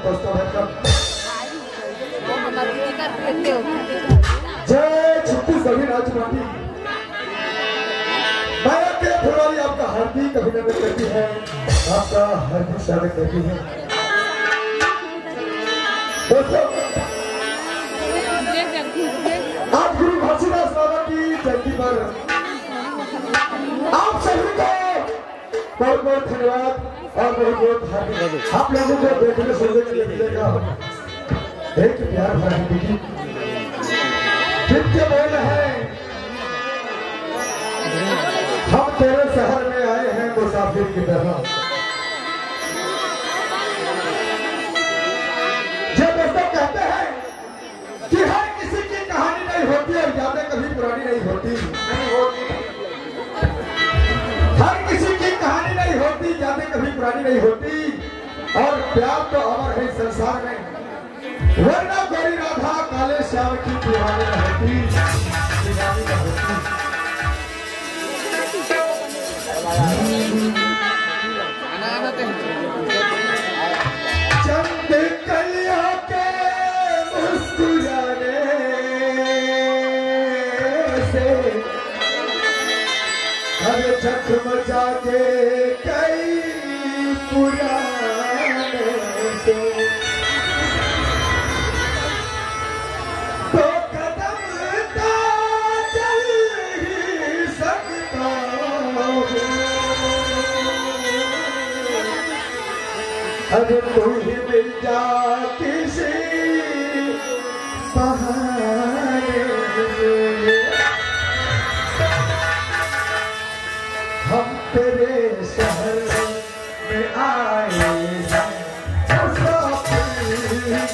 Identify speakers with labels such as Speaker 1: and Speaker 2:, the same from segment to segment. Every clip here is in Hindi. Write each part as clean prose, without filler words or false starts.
Speaker 1: दोस्तों जय छत्तीसगढ़ी राजमाटी माया के फुलवारी आपका हार्दिक अभिनंदन करती है, आपका हार्दिक स्वागत करती है। दोस्तों आज गुरु घासीदास बाबा की जयंती पर आप सभी को बहुत बहुत धन्यवाद और बहुत बहुत हार्दिक। आप लोगों को देखने सुनने के लिए मिलेगा एक प्यार भरा गीत जिनके बोल है, हम तेरे शहर में आए हैं मुसाफिर की तरह। जब दोस्तों कहते हैं कि हर किसी की कहानी नहीं होती और यादें कभी पुरानी नहीं होती, हर किसी की कहानी नहीं होती, यादें कभी पुरानी नहीं होती और प्यार तो अमर है संसार में, वरना गौरी राधा काले श्याम की दीवानी न होती, दीवानी न होती। चंद कलियों के मुस्कुराने से हर जख्म जाके कई पुराने से तो कदम तो चल ही सकता हूँ, अरे तू ही मिल जा किसी बहाने, हम तेरे शहर में आए हैं मुसाफिर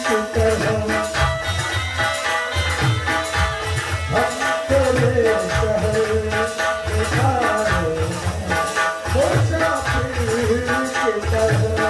Speaker 1: की तरह, हम तेरे शहर में आए हैं मुसाफिर की तरह।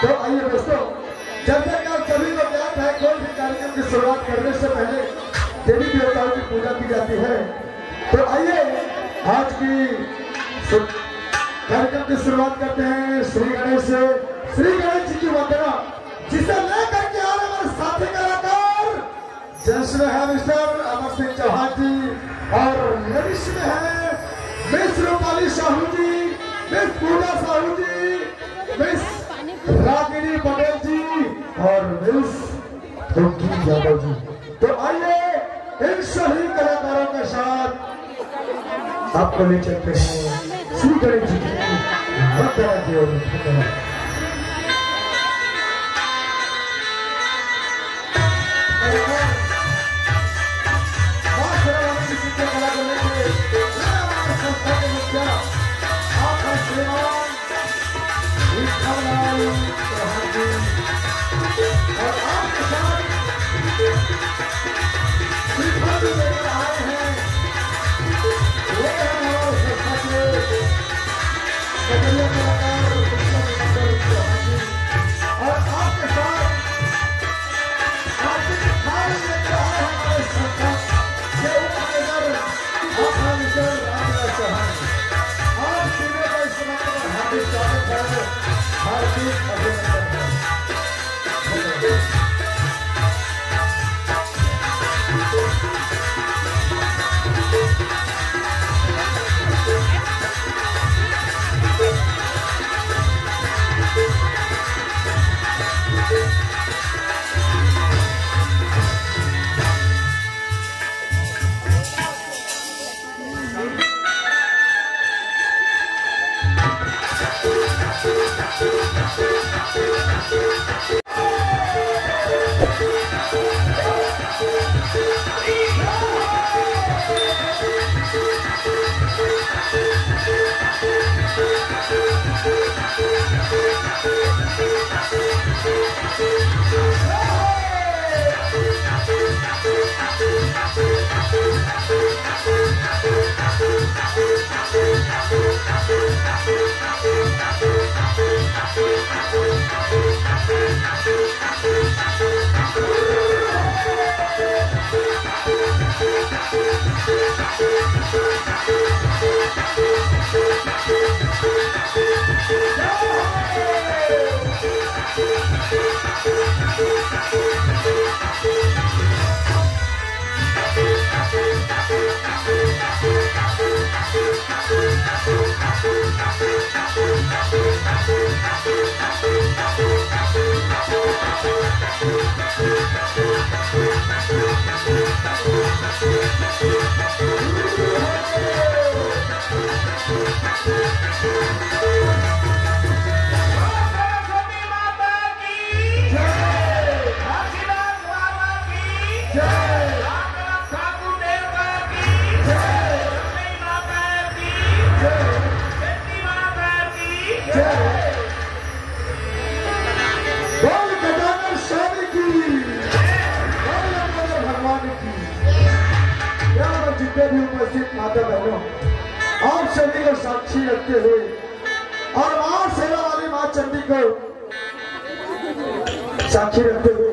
Speaker 1: तो आइए दोस्तों, जैसे कि आप सभी को ज्ञात है कोई भी कार्यक्रम की शुरुआत करने से पहले देवी देवताओं की पूजा की जाती है। तो आइए आज की कार्यक्रम की शुरुआत करते हैं श्री गणेश जी की वंदना, जिसे लेकर के आ रहे हमारे साथी कलाकार जिसमें है मिस्टर अमर सिंह चौहान जी और लविश में है मिस रूपाली साहू जी, मिस पूजा साहू जी, मिस रागिनी पटेल जी और मिस रुक्की यादव जी। तो आइए इन सभी कलाकारों के साथ आपको ले चलते हैं श्री गणेश जी की वंदना की ओर। माता बहनों, आप सभी को साक्षी रखते हुए और मां सेवा वाली मां चंडी को साक्षी रखते हुए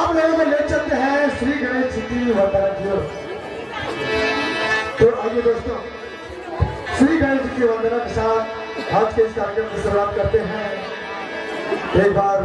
Speaker 1: आप लोगों को ले चलते हैं श्री गणेश जी की वंदना की ओर। तो आइए दोस्तों, श्री गणेश जी की वंदना के साथ आज के इस कार्यक्रम की शुरुआत करते हैं। एक बार